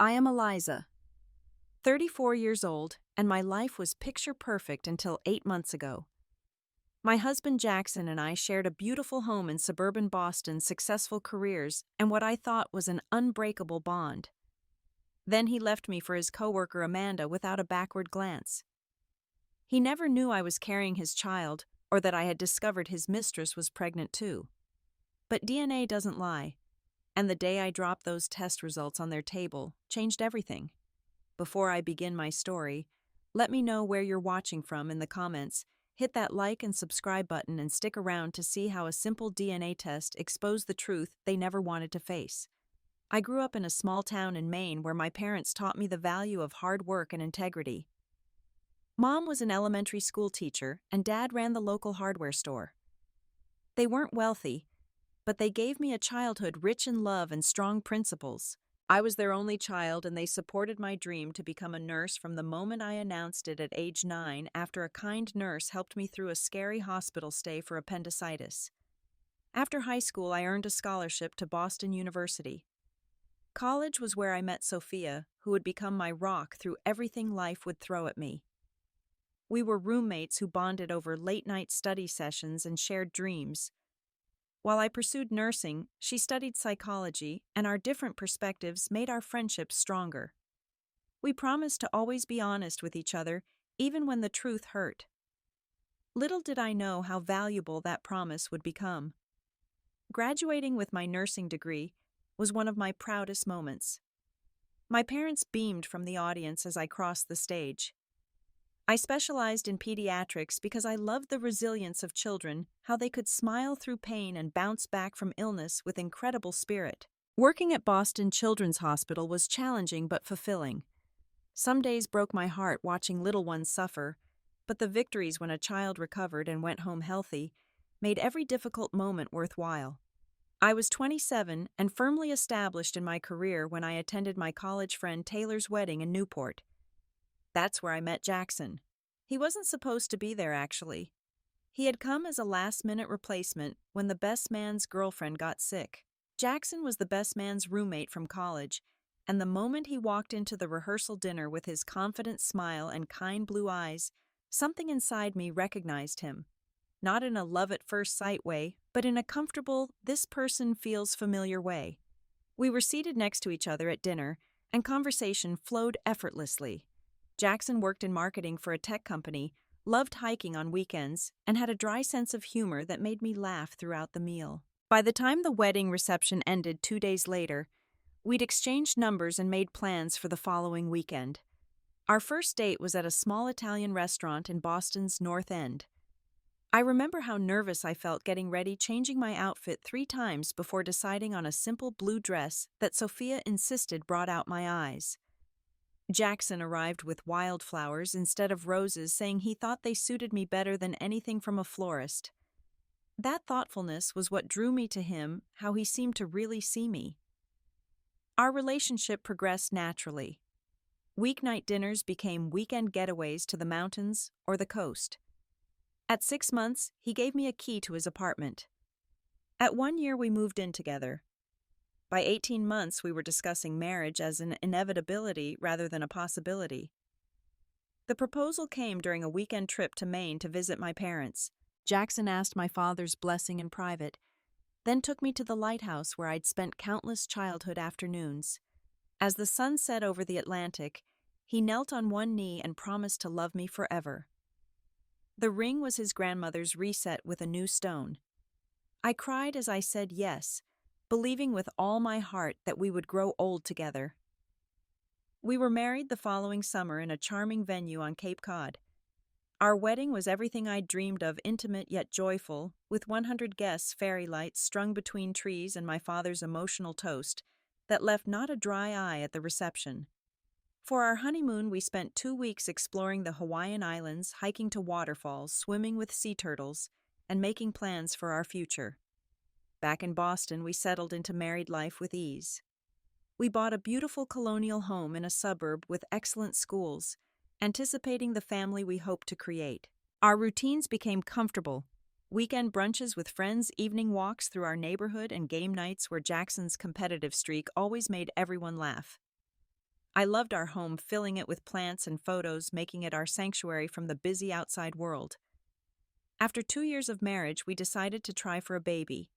I am Eliza, 34 years old, and my life was picture perfect until 8 months ago. My husband Jackson and I shared a beautiful home in suburban Boston, successful careers, and what I thought was an unbreakable bond. Then he left me for his coworker Amanda without a backward glance. He never knew I was carrying his child or that I had discovered his mistress was pregnant too. But DNA doesn't lie, and the day I dropped those test results on their table changed everything. Before I begin my story, let me know where you're watching from in the comments. Hit that like and subscribe button and stick around to see how a simple DNA test exposed the truth they never wanted to face. I grew up in a small town in Maine where my parents taught me the value of hard work and integrity. Mom was an elementary school teacher and Dad ran the local hardware store. They weren't wealthy, but they gave me a childhood rich in love and strong principles. I was their only child, and they supported my dream to become a nurse from the moment I announced it at age 9 after a kind nurse helped me through a scary hospital stay for appendicitis. After high school, I earned a scholarship to Boston University. College was where I met Sophia, who would become my rock through everything life would throw at me. We were roommates who bonded over late-night study sessions and shared dreams. While I pursued nursing, she studied psychology, and our different perspectives made our friendship stronger. We promised to always be honest with each other, even when the truth hurt. Little did I know how valuable that promise would become. Graduating with my nursing degree was one of my proudest moments. My parents beamed from the audience as I crossed the stage. I specialized in pediatrics because I loved the resilience of children, how they could smile through pain and bounce back from illness with incredible spirit. Working at Boston Children's Hospital was challenging but fulfilling. Some days broke my heart watching little ones suffer, but the victories when a child recovered and went home healthy made every difficult moment worthwhile. I was 27 and firmly established in my career when I attended my college friend Taylor's wedding in Newport. That's where I met Jackson. He wasn't supposed to be there, actually. He had come as a last-minute replacement when the best man's girlfriend got sick. Jackson was the best man's roommate from college, and the moment he walked into the rehearsal dinner with his confident smile and kind blue eyes, something inside me recognized him. Not in a love-at-first-sight way, but in a comfortable, this-person-feels-familiar way. We were seated next to each other at dinner, and conversation flowed effortlessly. Jackson worked in marketing for a tech company, loved hiking on weekends, and had a dry sense of humor that made me laugh throughout the meal. By the time the wedding reception ended 2 days later, we'd exchanged numbers and made plans for the following weekend. Our first date was at a small Italian restaurant in Boston's North End. I remember how nervous I felt getting ready, changing my outfit 3 times before deciding on a simple blue dress that Sophia insisted brought out my eyes. Jackson arrived with wildflowers instead of roses, saying he thought they suited me better than anything from a florist. That thoughtfulness was what drew me to him, how he seemed to really see me. Our relationship progressed naturally. Weeknight dinners became weekend getaways to the mountains or the coast. At 6 months, he gave me a key to his apartment. At 1 year, we moved in together. By 18 months, we were discussing marriage as an inevitability rather than a possibility. The proposal came during a weekend trip to Maine to visit my parents. Jackson asked my father's blessing in private, then took me to the lighthouse where I'd spent countless childhood afternoons. As the sun set over the Atlantic, he knelt on one knee and promised to love me forever. The ring was his grandmother's reset with a new stone. I cried as I said yes, believing with all my heart that we would grow old together. We were married the following summer in a charming venue on Cape Cod. Our wedding was everything I'd dreamed of, intimate yet joyful, with 100 guests, fairy lights strung between trees, and my father's emotional toast that left not a dry eye at the reception. For our honeymoon, we spent 2 weeks exploring the Hawaiian Islands, hiking to waterfalls, swimming with sea turtles, and making plans for our future. Back in Boston, we settled into married life with ease. We bought a beautiful colonial home in a suburb with excellent schools, anticipating the family we hoped to create. Our routines became comfortable. Weekend brunches with friends, evening walks through our neighborhood, and game nights where Jackson's competitive streak always made everyone laugh. I loved our home, filling it with plants and photos, making it our sanctuary from the busy outside world. After 2 years of marriage, we decided to try for a baby.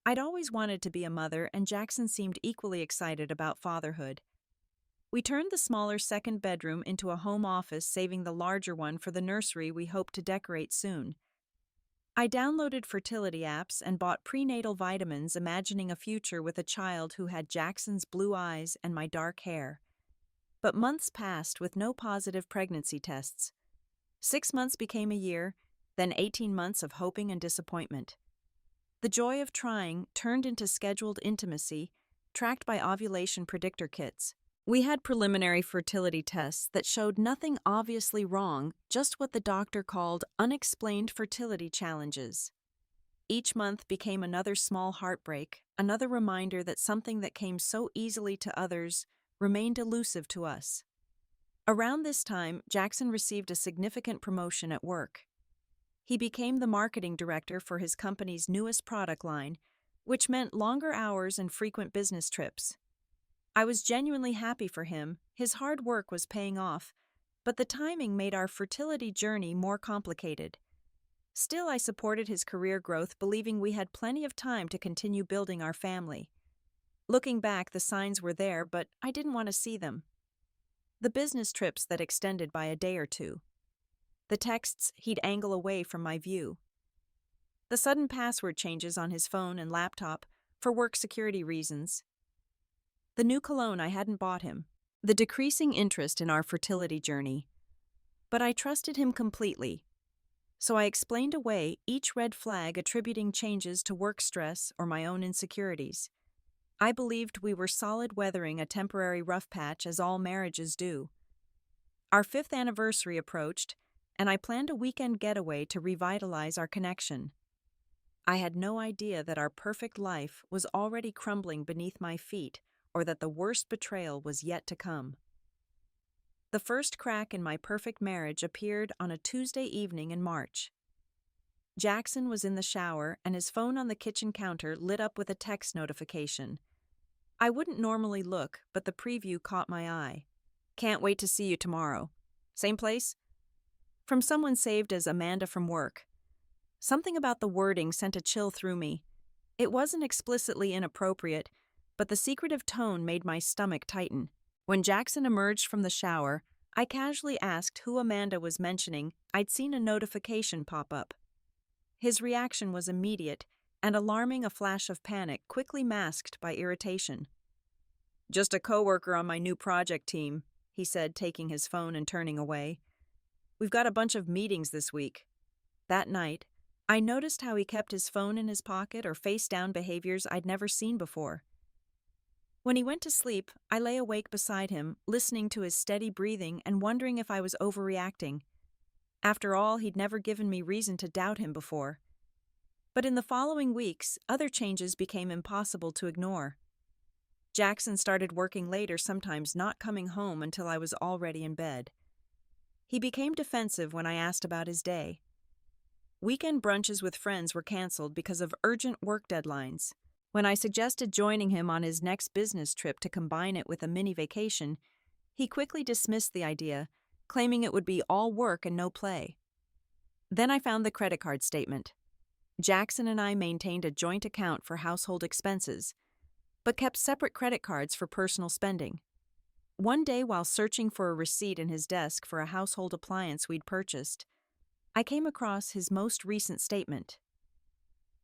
I'd always wanted to be a mother, and Jackson seemed equally excited about fatherhood. We turned the smaller second bedroom into a home office, saving the larger one for the nursery we hope to decorate soon. I downloaded fertility apps and bought prenatal vitamins, imagining a future with a child who had Jackson's blue eyes and my dark hair. But months passed with no positive pregnancy tests. 6 months became a year, then 18 months of hoping and disappointment. The joy of trying turned into scheduled intimacy, tracked by ovulation predictor kits. We had preliminary fertility tests that showed nothing obviously wrong, just what the doctor called unexplained fertility challenges. Each month became another small heartbreak, another reminder that something that came so easily to others remained elusive to us. Around this time, Jackson received a significant promotion at work. He became the marketing director for his company's newest product line, which meant longer hours and frequent business trips. I was genuinely happy for him. His hard work was paying off, but the timing made our fertility journey more complicated. Still, I supported his career growth, believing we had plenty of time to continue building our family. Looking back, the signs were there, but I didn't want to see them. The business trips that extended by a day or two. The texts he'd angle away from my view. The sudden password changes on his phone and laptop for work security reasons. The new cologne I hadn't bought him. The decreasing interest in our fertility journey. But I trusted him completely. So I explained away each red flag, attributing changes to work stress or my own insecurities. I believed we were solid, weathering a temporary rough patch, as all marriages do. Our 5th anniversary approached, and I planned a weekend getaway to revitalize our connection. I had no idea that our perfect life was already crumbling beneath my feet, or that the worst betrayal was yet to come. The first crack in my perfect marriage appeared on a Tuesday evening in March. Jackson was in the shower, and his phone on the kitchen counter lit up with a text notification. I wouldn't normally look, but the preview caught my eye. "Can't wait to see you tomorrow. Same place?" From someone saved as Amanda from work. Something about the wording sent a chill through me. It wasn't explicitly inappropriate, but the secretive tone made my stomach tighten. When Jackson emerged from the shower, I casually asked who Amanda was mentioning. I'd seen a notification pop up. His reaction was immediate and alarming, a flash of panic quickly masked by irritation. "Just a coworker on my new project team," he said, taking his phone and turning away. "We've got a bunch of meetings this week." That night, I noticed how he kept his phone in his pocket, or face-down behaviors I'd never seen before. When he went to sleep, I lay awake beside him, listening to his steady breathing and wondering if I was overreacting. After all, he'd never given me reason to doubt him before. But in the following weeks, other changes became impossible to ignore. Jackson started working later, sometimes not coming home until I was already in bed. He became defensive when I asked about his day. Weekend brunches with friends were canceled because of urgent work deadlines. When I suggested joining him on his next business trip to combine it with a mini vacation, he quickly dismissed the idea, claiming it would be all work and no play. Then I found the credit card statement. Jackson and I maintained a joint account for household expenses, but kept separate credit cards for personal spending. One day, while searching for a receipt in his desk for a household appliance we'd purchased, I came across his most recent statement.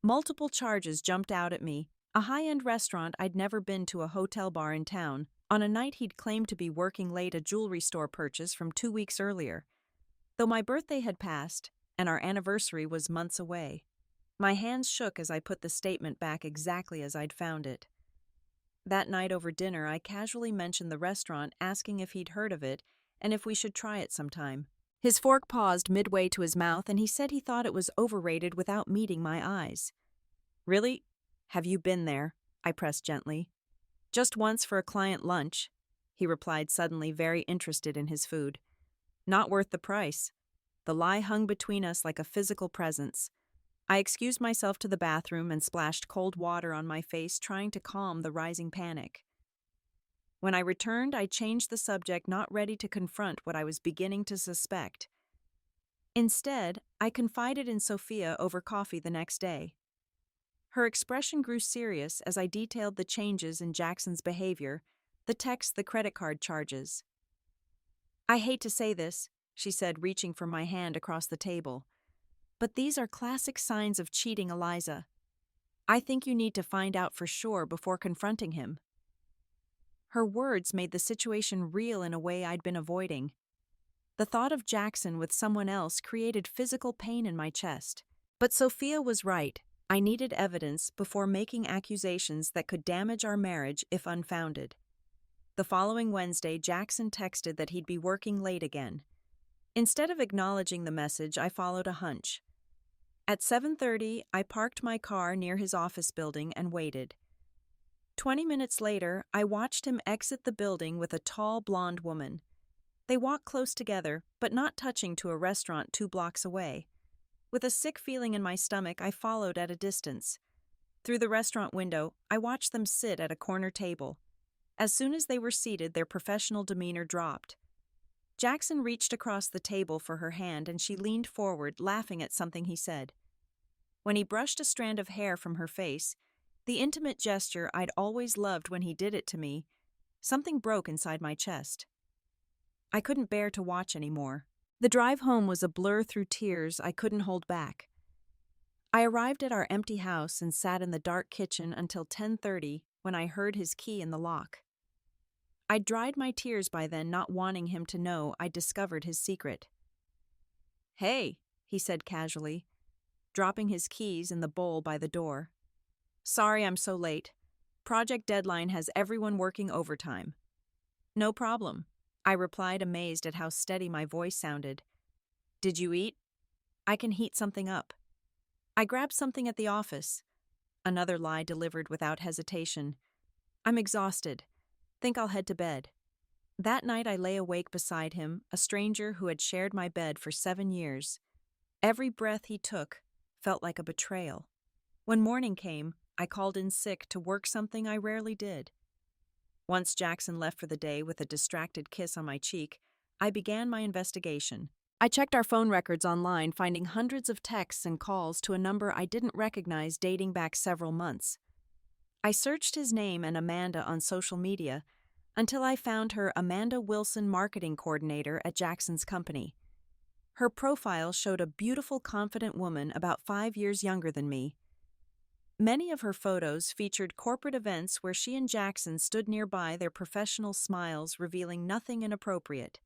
Multiple charges jumped out at me: a high-end restaurant I'd never been to, a hotel bar in town, on a night he'd claimed to be working late, a jewelry store purchase from 2 weeks earlier, though my birthday had passed and our anniversary was months away. My hands shook as I put the statement back exactly as I'd found it. That night over dinner, I casually mentioned the restaurant, asking if he'd heard of it and if we should try it sometime. His fork paused midway to his mouth, and he said he thought it was overrated without meeting my eyes. "Really? Have you been there?" I pressed gently. "Just once for a client lunch," he replied, suddenly very interested in his food. "Not worth the price." The lie hung between us like a physical presence. I excused myself to the bathroom and splashed cold water on my face, trying to calm the rising panic. When I returned, I changed the subject, not ready to confront what I was beginning to suspect. Instead, I confided in Sophia over coffee the next day. Her expression grew serious as I detailed the changes in Jackson's behavior, the text, the credit card charges. "I hate to say this," she said, reaching for my hand across the table, "but these are classic signs of cheating, Eliza. I think you need to find out for sure before confronting him." Her words made the situation real in a way I'd been avoiding. The thought of Jackson with someone else created physical pain in my chest. But Sophia was right. I needed evidence before making accusations that could damage our marriage if unfounded. The following Wednesday, Jackson texted that he'd be working late again. Instead of acknowledging the message, I followed a hunch. At 7:30, I parked my car near his office building and waited. 20 minutes later, I watched him exit the building with a tall blonde woman. They walked close together, but not touching, to a restaurant 2 blocks away. With a sick feeling in my stomach, I followed at a distance. Through the restaurant window, I watched them sit at a corner table. As soon as they were seated, their professional demeanor dropped. Jackson reached across the table for her hand and she leaned forward, laughing at something he said. When he brushed a strand of hair from her face, the intimate gesture I'd always loved when he did it to me, something broke inside my chest. I couldn't bear to watch anymore. The drive home was a blur through tears I couldn't hold back. I arrived at our empty house and sat in the dark kitchen until 10:30 when I heard his key in the lock. I'd dried my tears by then, not wanting him to know I'd discovered his secret. "Hey," he said casually, dropping his keys in the bowl by the door. "Sorry I'm so late. Project deadline has everyone working overtime." "No problem," I replied, amazed at how steady my voice sounded. "Did you eat? I can heat something up." "I grabbed something at the office." Another lie delivered without hesitation. "I'm exhausted. Think I'll head to bed." That night I lay awake beside him, a stranger who had shared my bed for 7 years. Every breath he took felt like a betrayal. When morning came, I called in sick to work, something I rarely did. Once Jackson left for the day with a distracted kiss on my cheek, I began my investigation. I checked our phone records online, finding hundreds of texts and calls to a number I didn't recognize dating back several months. I searched his name and Amanda on social media until I found her Amanda Wilson, marketing coordinator at Jackson's company. Her profile showed a beautiful, confident woman about 5 years younger than me. Many of her photos featured corporate events where she and Jackson stood nearby, their professional smiles revealing nothing inappropriate.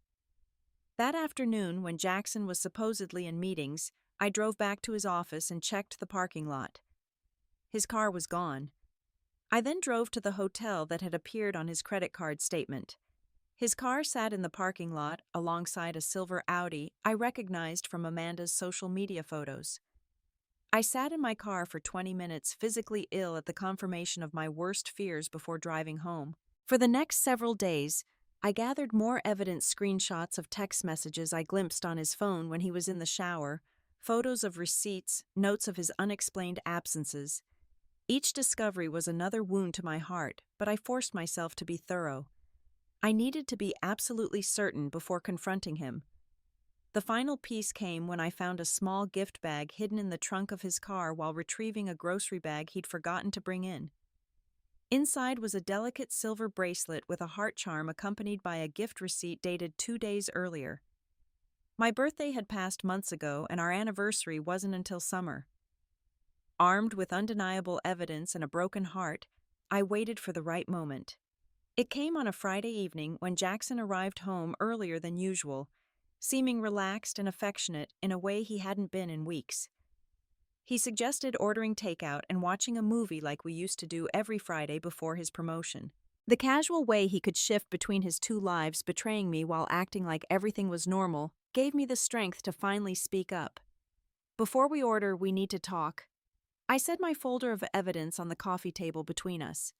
That afternoon, when Jackson was supposedly in meetings, I drove back to his office and checked the parking lot. His car was gone. I then drove to the hotel that had appeared on his credit card statement. His car sat in the parking lot alongside a silver Audi I recognized from Amanda's social media photos. I sat in my car for 20 minutes, physically ill at the confirmation of my worst fears before driving home. For the next several days, I gathered more evidence: screenshots of text messages I glimpsed on his phone when he was in the shower, photos of receipts, notes of his unexplained absences. Each discovery was another wound to my heart, but I forced myself to be thorough. I needed to be absolutely certain before confronting him. The final piece came when I found a small gift bag hidden in the trunk of his car while retrieving a grocery bag he'd forgotten to bring in. Inside was a delicate silver bracelet with a heart charm accompanied by a gift receipt dated 2 days earlier. My birthday had passed months ago, and our anniversary wasn't until summer. Armed with undeniable evidence and a broken heart, I waited for the right moment. It came on a Friday evening when Jackson arrived home earlier than usual, seeming relaxed and affectionate in a way he hadn't been in weeks. He suggested ordering takeout and watching a movie like we used to do every Friday before his promotion. The casual way he could shift between his two lives, betraying me while acting like everything was normal, gave me the strength to finally speak up. "Before we order, we need to talk." I set my folder of evidence on the coffee table between us.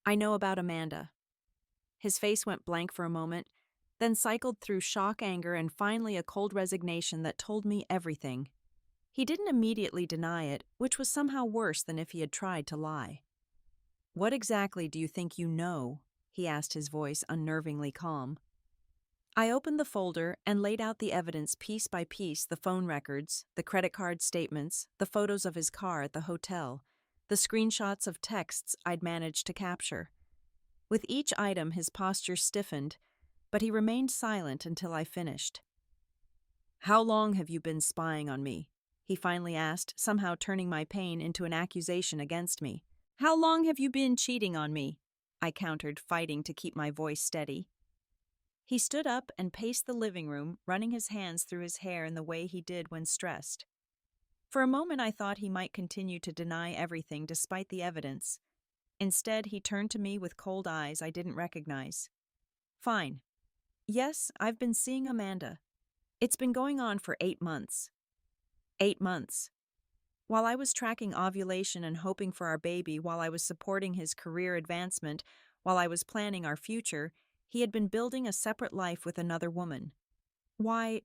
"I know about Amanda." His face went blank for a moment, then cycled through shock, anger, and finally a cold resignation that told me everything. He didn't immediately deny it, which was somehow worse than if he had tried to lie. "What exactly do you think you know?" he asked, his voice unnervingly calm. I opened the folder and laid out the evidence piece by piece: the phone records, the credit card statements, the photos of his car at the hotel, the screenshots of texts I'd managed to capture. With each item, his posture stiffened, but he remained silent until I finished. "How long have you been spying on me?" he finally asked, somehow turning my pain into an accusation against me. "How long have you been cheating on me?" I countered, fighting to keep my voice steady. He stood up and paced the living room, running his hands through his hair in the way he did when stressed. For a moment I thought he might continue to deny everything despite the evidence. Instead, he turned to me with cold eyes I didn't recognize. "Fine. Yes, I've been seeing Amanda. It's been going on for 8 months. 8 months. While I was tracking ovulation and hoping for our baby, while I was supporting his career advancement, while I was planning our future, he had been building a separate life with another woman. Why?"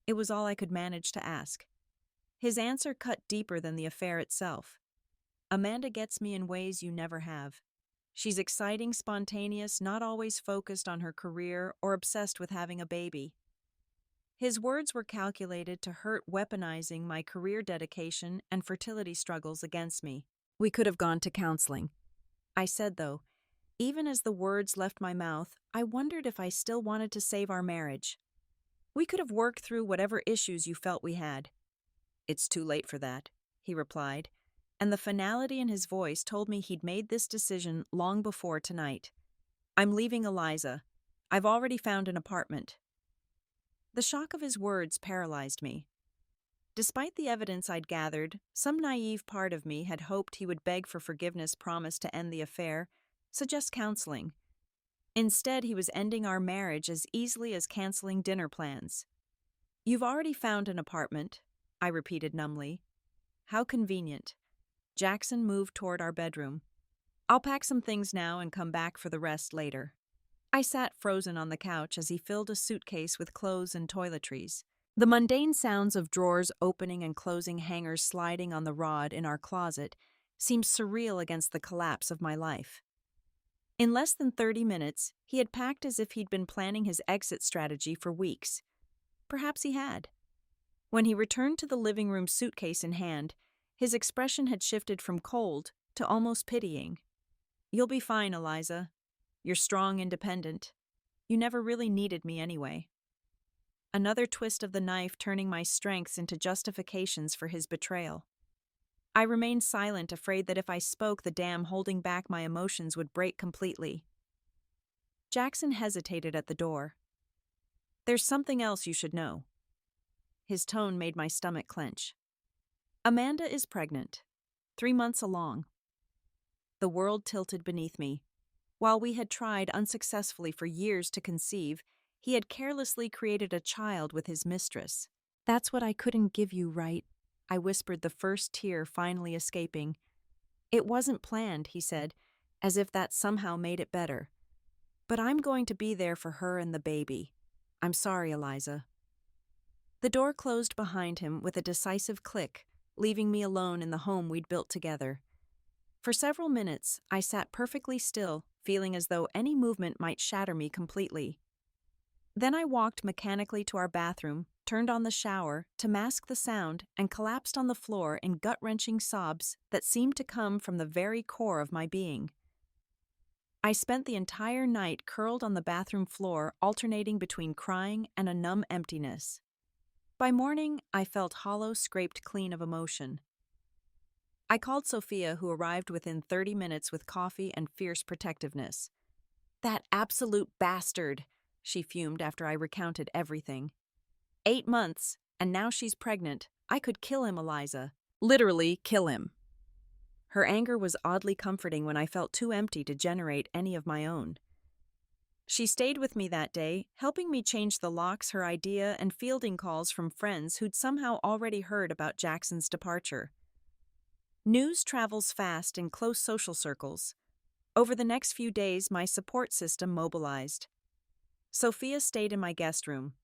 It was all I could manage to ask. His answer cut deeper than the affair itself. "Amanda gets me in ways you never have. She's exciting, spontaneous, not always focused on her career or obsessed with having a baby." His words were calculated to hurt, weaponizing my career dedication and fertility struggles against me. "We could have gone to counseling," I said, though. Even as the words left my mouth, I wondered if I still wanted to save our marriage. "We could have worked through whatever issues you felt we had." "It's too late for that," he replied, and the finality in his voice told me he'd made this decision long before tonight. "I'm leaving Eliza. I've already found an apartment." The shock of his words paralyzed me. Despite the evidence I'd gathered, some naive part of me had hoped he would beg for forgiveness, promise to end the affair, suggest counseling. Instead, he was ending our marriage as easily as canceling dinner plans. "You've already found an apartment," I repeated numbly. "How convenient." Jackson moved toward our bedroom. "I'll pack some things now and come back for the rest later." I sat frozen on the couch as he filled a suitcase with clothes and toiletries. The mundane sounds of drawers opening and closing, hangers sliding on the rod in our closet, seemed surreal against the collapse of my life. In less than 30 minutes, he had packed as if he'd been planning his exit strategy for weeks. Perhaps he had. When he returned to the living room, suitcase in hand, his expression had shifted from cold to almost pitying. "You'll be fine, Eliza. You're strong, independent. You never really needed me anyway." Another twist of the knife, turning my strengths into justifications for his betrayal. I remained silent, afraid that if I spoke, the dam holding back my emotions would break completely. Jackson hesitated at the door. "There's something else you should know." His tone made my stomach clench. "Amanda is pregnant, 3 months along." The world tilted beneath me. While we had tried unsuccessfully for years to conceive, he had carelessly created a child with his mistress. "That's what I couldn't give you, right?" I whispered, the first tear finally escaping. "It wasn't planned," he said, as if that somehow made it better. "But I'm going to be there for her and the baby. I'm sorry, Eliza." The door closed behind him with a decisive click, leaving me alone in the home we'd built together. For several minutes, I sat perfectly still, feeling as though any movement might shatter me completely. Then I walked mechanically to our bathroom, turned on the shower to mask the sound, and collapsed on the floor in gut-wrenching sobs that seemed to come from the very core of my being. I spent the entire night curled on the bathroom floor, alternating between crying and a numb emptiness. By morning, I felt hollow, scraped clean of emotion. I called Sophia, who arrived within 30 minutes with coffee and fierce protectiveness. "That absolute bastard," she fumed after I recounted everything. 8 months, and now she's pregnant. I could kill him, Eliza. Literally kill him. Her anger was oddly comforting when I felt too empty to generate any of my own. She stayed with me that day, helping me change the locks, her idea, and fielding calls from friends who'd somehow already heard about Jackson's departure. News travels fast in close social circles. Over the next few days, my support system mobilized. Sophia stayed in my guest room.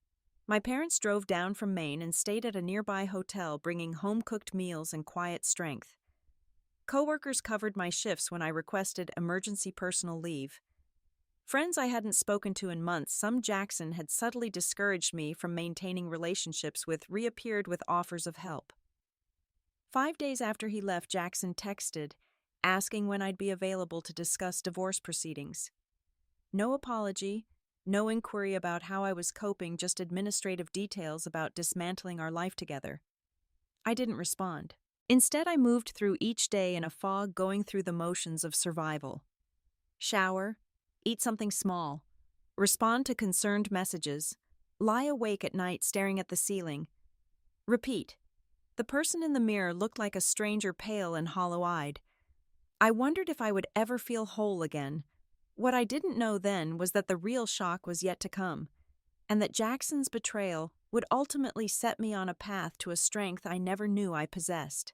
My parents drove down from Maine and stayed at a nearby hotel, bringing home-cooked meals and quiet strength. Coworkers covered my shifts when I requested emergency personal leave. Friends I hadn't spoken to in months, some Jackson had subtly discouraged me from maintaining relationships with, reappeared with offers of help. 5 days after he left, Jackson texted, asking when I'd be available to discuss divorce proceedings. No apology, no inquiry about how I was coping, just administrative details about dismantling our life together. I didn't respond. Instead, I moved through each day in a fog, going through the motions of survival. Shower, eat something small, respond to concerned messages, lie awake at night staring at the ceiling. Repeat. The person in the mirror looked like a stranger, pale and hollow-eyed. I wondered if I would ever feel whole again. What I didn't know then was that the real shock was yet to come, and that Jackson's betrayal would ultimately set me on a path to a strength I never knew I possessed.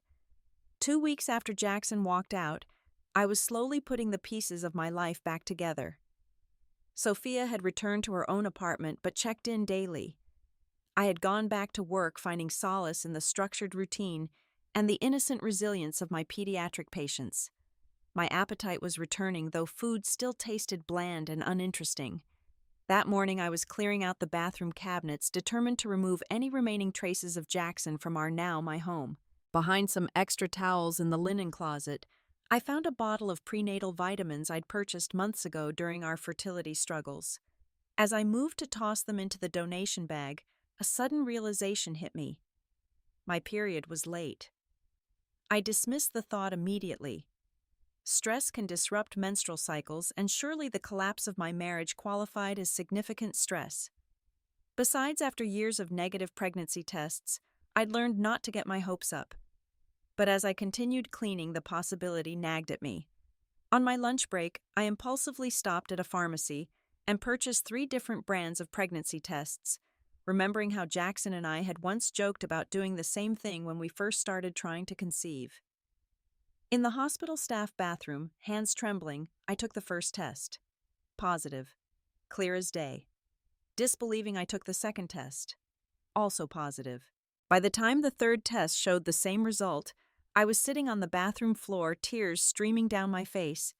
2 weeks after Jackson walked out, I was slowly putting the pieces of my life back together. Sophia had returned to her own apartment but checked in daily. I had gone back to work, finding solace in the structured routine and the innocent resilience of my pediatric patients. My appetite was returning, though food still tasted bland and uninteresting. That morning I was clearing out the bathroom cabinets, determined to remove any remaining traces of Jackson from my home. Behind some extra towels in the linen closet, I found a bottle of prenatal vitamins I'd purchased months ago during our fertility struggles. As I moved to toss them into the donation bag, a sudden realization hit me. My period was late. I dismissed the thought immediately. Stress can disrupt menstrual cycles, and surely the collapse of my marriage qualified as significant stress. Besides, after years of negative pregnancy tests, I'd learned not to get my hopes up. But as I continued cleaning, the possibility nagged at me. On my lunch break, I impulsively stopped at a pharmacy and purchased 3 different brands of pregnancy tests, remembering how Jackson and I had once joked about doing the same thing when we first started trying to conceive. In the hospital staff bathroom, hands trembling, I took the first test. Positive. Clear as day. Disbelieving, I took the second test. Also positive. By the time the third test showed the same result, I was sitting on the bathroom floor, tears streaming down my face.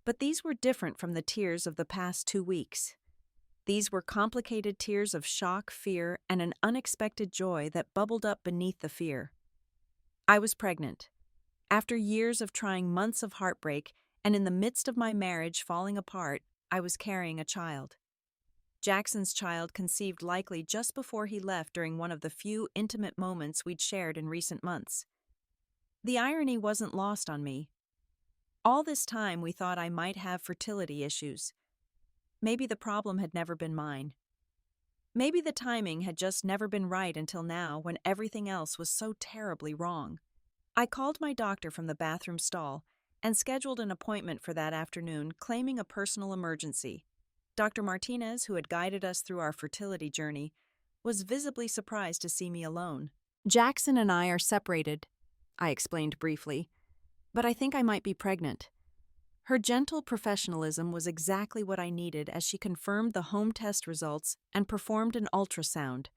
But these were different from the tears of the past 2 weeks. These were complicated tears of shock, fear, and an unexpected joy that bubbled up beneath the fear. I was pregnant. After years of trying, months of heartbreak, and in the midst of my marriage falling apart, I was carrying a child. Jackson's child, conceived likely just before he left during one of the few intimate moments we'd shared in recent months. The irony wasn't lost on me. All this time we thought I might have fertility issues. Maybe the problem had never been mine. Maybe the timing had just never been right until now, when everything else was so terribly wrong. I called my doctor from the bathroom stall and scheduled an appointment for that afternoon, claiming a personal emergency. Dr. Martinez, who had guided us through our fertility journey, was visibly surprised to see me alone. "Jackson and I are separated," I explained briefly, "but I think I might be pregnant." Her gentle professionalism was exactly what I needed as she confirmed the home test results and performed an ultrasound.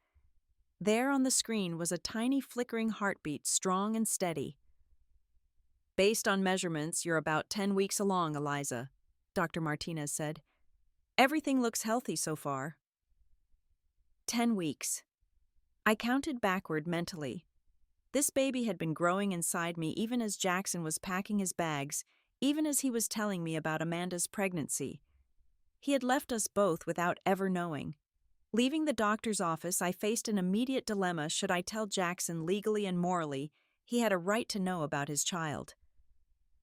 There on the screen was a tiny flickering heartbeat, strong and steady. "Based on measurements, you're about 10 weeks along, Eliza," Dr. Martinez said. "Everything looks healthy so far." 10 weeks. I counted backward mentally. This baby had been growing inside me even as Jackson was packing his bags, even as he was telling me about Amanda's pregnancy. He had left us both without ever knowing. Leaving the doctor's office, I faced an immediate dilemma. Should I tell Jackson legally and morally he had a right to know about his child?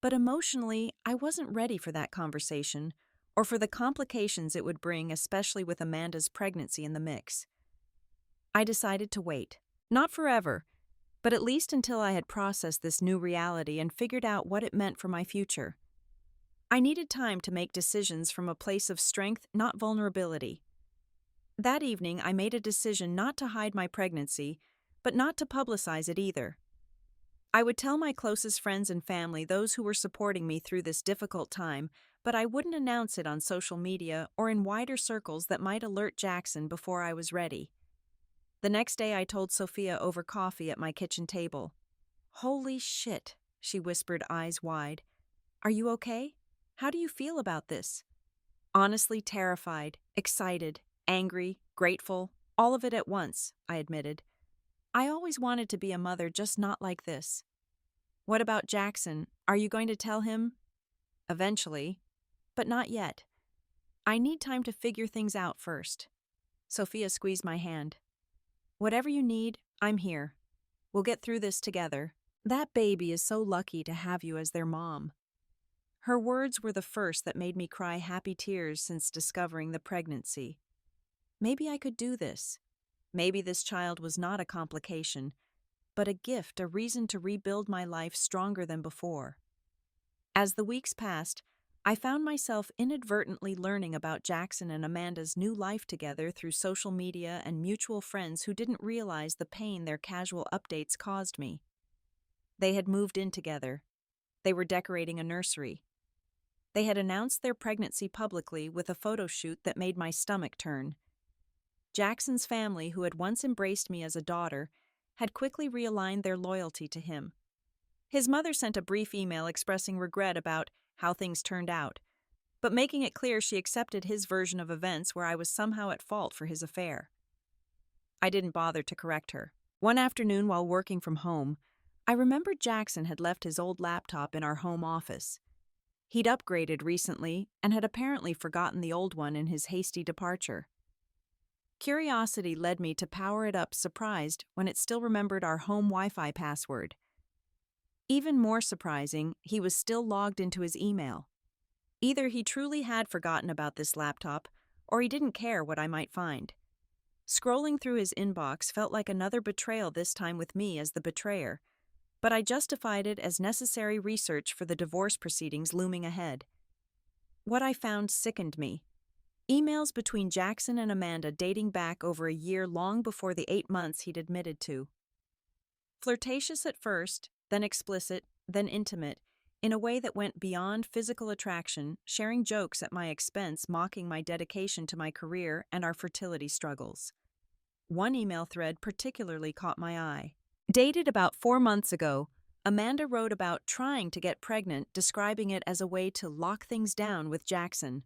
But emotionally, I wasn't ready for that conversation, or for the complications it would bring, especially with Amanda's pregnancy in the mix. I decided to wait. Not forever, but at least until I had processed this new reality and figured out what it meant for my future. I needed time to make decisions from a place of strength, not vulnerability. That evening, I made a decision not to hide my pregnancy, but not to publicize it either. I would tell my closest friends and family, those who were supporting me through this difficult time, but I wouldn't announce it on social media or in wider circles that might alert Jackson before I was ready. The next day, I told Sophia over coffee at my kitchen table. "Holy shit," she whispered, eyes wide. "Are you okay? How do you feel about this?" Honestly terrified, excited, angry, grateful, all of it at once, I admitted. I always wanted to be a mother, just not like this. What about Jackson? Are you going to tell him? Eventually, but not yet. I need time to figure things out first. Sophia squeezed my hand. Whatever you need, I'm here. We'll get through this together. That baby is so lucky to have you as their mom. Her words were the first that made me cry happy tears since discovering the pregnancy. Maybe I could do this. Maybe this child was not a complication, but a gift, a reason to rebuild my life stronger than before. As the weeks passed, I found myself inadvertently learning about Jackson and Amanda's new life together through social media and mutual friends who didn't realize the pain their casual updates caused me. They had moved in together. They were decorating a nursery. They had announced their pregnancy publicly with a photo shoot that made my stomach turn. Jackson's family, who had once embraced me as a daughter, had quickly realigned their loyalty to him. His mother sent a brief email expressing regret about how things turned out, but making it clear she accepted his version of events where I was somehow at fault for his affair. I didn't bother to correct her. One afternoon while working from home, I remembered Jackson had left his old laptop in our home office. He'd upgraded recently and had apparently forgotten the old one in his hasty departure. Curiosity led me to power it up, surprised when it still remembered our home Wi-Fi password. Even more surprising, he was still logged into his email. Either he truly had forgotten about this laptop, or he didn't care what I might find. Scrolling through his inbox felt like another betrayal, this time with me as the betrayer, but I justified it as necessary research for the divorce proceedings looming ahead. What I found sickened me. Emails between Jackson and Amanda dating back over a year, long before the 8 months he'd admitted to. Flirtatious at first, then explicit, then intimate, in a way that went beyond physical attraction, sharing jokes at my expense, mocking my dedication to my career and our fertility struggles. One email thread particularly caught my eye. Dated about 4 months ago, Amanda wrote about trying to get pregnant, describing it as a way to lock things down with Jackson.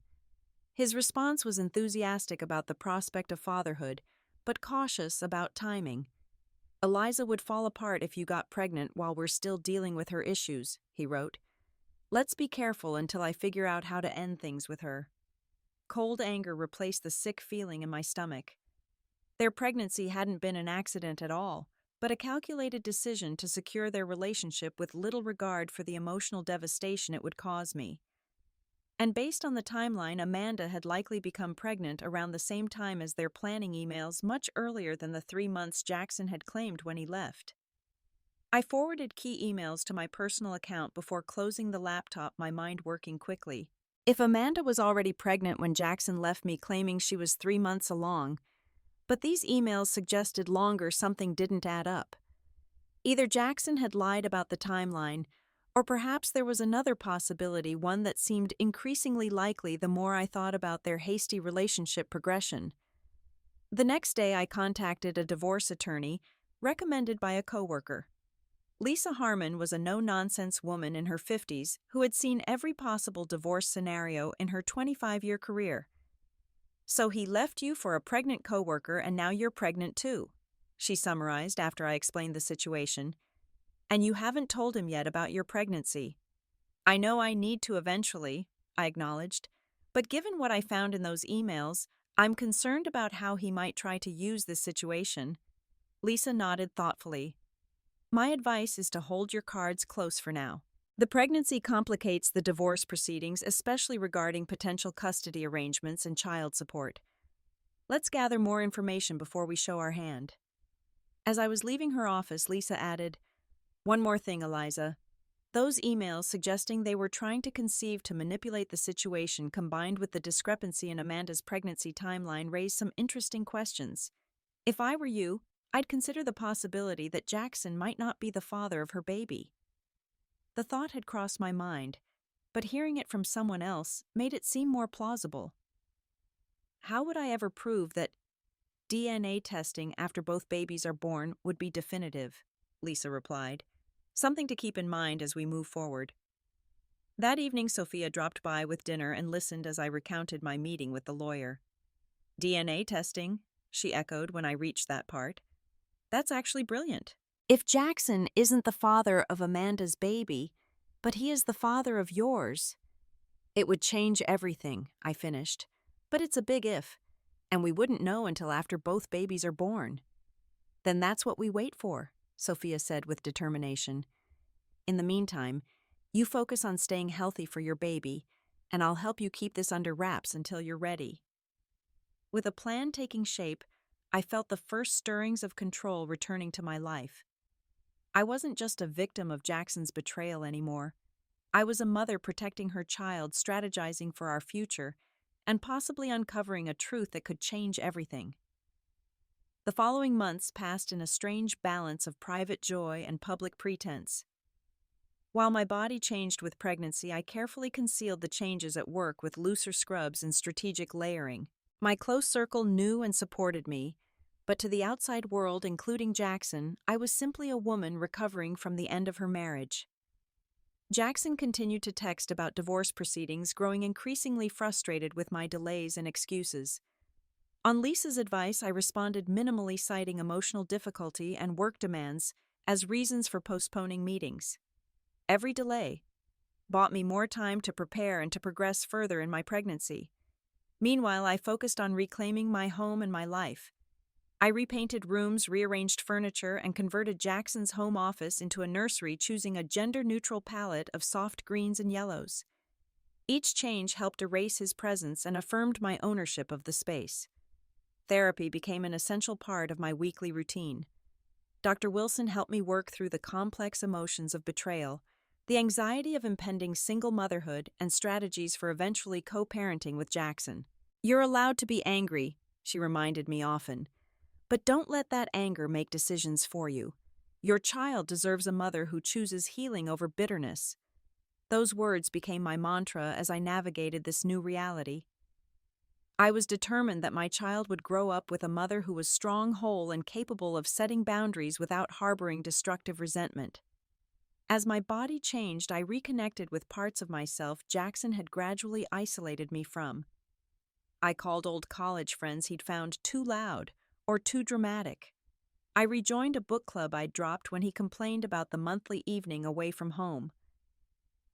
His response was enthusiastic about the prospect of fatherhood, but cautious about timing. Eliza would fall apart if you got pregnant while we're still dealing with her issues, he wrote. Let's be careful until I figure out how to end things with her. Cold anger replaced the sick feeling in my stomach. Their pregnancy hadn't been an accident at all, but a calculated decision to secure their relationship with little regard for the emotional devastation it would cause me. And based on the timeline, Amanda had likely become pregnant around the same time as their planning emails, much earlier than the 3 months Jackson had claimed when he left. I forwarded key emails to my personal account before closing the laptop, my mind working quickly. If Amanda was already pregnant when Jackson left me, claiming she was 3 months along, but these emails suggested longer, something didn't add up. Either Jackson had lied about the timeline, or perhaps there was another possibility, one that seemed increasingly likely the more I thought about their hasty relationship progression. The next day, I contacted a divorce attorney recommended by a coworker. Lisa Harmon was a no-nonsense woman in her 50s who had seen every possible divorce scenario in her 25-year career. So he left you for a pregnant coworker, and now you're pregnant too, she summarized after I explained the situation. And you haven't told him yet about your pregnancy. I know I need to eventually, I acknowledged, but given what I found in those emails, I'm concerned about how he might try to use this situation. Lisa nodded thoughtfully. My advice is to hold your cards close for now. The pregnancy complicates the divorce proceedings, especially regarding potential custody arrangements and child support. Let's gather more information before we show our hand. As I was leaving her office, Lisa added, one more thing, Eliza. Those emails suggesting they were trying to conceive to manipulate the situation, combined with the discrepancy in Amanda's pregnancy timeline, raised some interesting questions. If I were you, I'd consider the possibility that Jackson might not be the father of her baby. The thought had crossed my mind, but hearing it from someone else made it seem more plausible. How would I ever prove that DNA testing after both babies are born would be definitive? Lisa replied. Something to keep in mind as we move forward. That evening, Sophia dropped by with dinner and listened as I recounted my meeting with the lawyer. DNA testing, she echoed when I reached that part. That's actually brilliant. If Jackson isn't the father of Amanda's baby, but he is the father of yours, it would change everything, I finished. But it's a big if, and we wouldn't know until after both babies are born. Then that's what we wait for, Sophia said with determination. In the meantime, you focus on staying healthy for your baby, and I'll help you keep this under wraps until you're ready. With a plan taking shape, I felt the first stirrings of control returning to my life. I wasn't just a victim of Jackson's betrayal anymore. I was a mother protecting her child, strategizing for our future, and possibly uncovering a truth that could change everything. The following months passed in a strange balance of private joy and public pretense. While my body changed with pregnancy, I carefully concealed the changes at work with looser scrubs and strategic layering. My close circle knew and supported me, but to the outside world, including Jackson, I was simply a woman recovering from the end of her marriage. Jackson continued to text about divorce proceedings, growing increasingly frustrated with my delays and excuses. On Lisa's advice, I responded minimally, citing emotional difficulty and work demands as reasons for postponing meetings. Every delay bought me more time to prepare and to progress further in my pregnancy. Meanwhile, I focused on reclaiming my home and my life. I repainted rooms, rearranged furniture, and converted Jackson's home office into a nursery, choosing a gender-neutral palette of soft greens and yellows. Each change helped erase his presence and affirmed my ownership of the space. Therapy became an essential part of my weekly routine. Dr. Wilson helped me work through the complex emotions of betrayal, the anxiety of impending single motherhood, and strategies for eventually co-parenting with Jackson. You're allowed to be angry, she reminded me often, but don't let that anger make decisions for you. Your child deserves a mother who chooses healing over bitterness. Those words became my mantra as I navigated this new reality. I was determined that my child would grow up with a mother who was strong, whole, and capable of setting boundaries without harboring destructive resentment. As my body changed, I reconnected with parts of myself Jackson had gradually isolated me from. I called old college friends he'd found too loud or too dramatic. I rejoined a book club I'd dropped when he complained about the monthly evening away from home.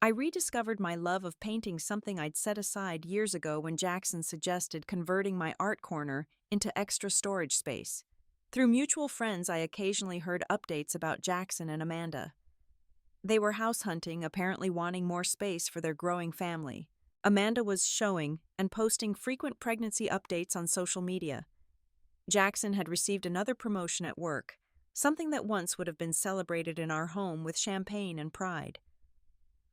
I rediscovered my love of painting, something I'd set aside years ago when Jackson suggested converting my art corner into extra storage space. Through mutual friends, I occasionally heard updates about Jackson and Amanda. They were house hunting, apparently wanting more space for their growing family. Amanda was showing and posting frequent pregnancy updates on social media. Jackson had received another promotion at work, something that once would have been celebrated in our home with champagne and pride.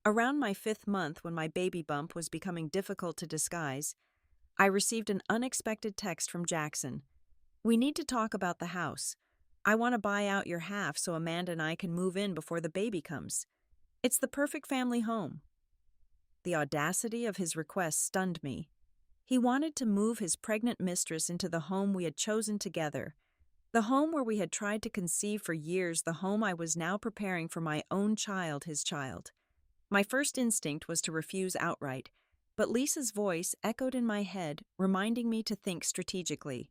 Around my 5th month, when my baby bump was becoming difficult to disguise, I received an unexpected text from Jackson. "We need to talk about the house. I want to buy out your half so Amanda and I can move in before the baby comes. It's the perfect family home." The audacity of his request stunned me. He wanted to move his pregnant mistress into the home we had chosen together, the home where we had tried to conceive for years, the home I was now preparing for my own child, his child. My first instinct was to refuse outright, but Lisa's voice echoed in my head, reminding me to think strategically.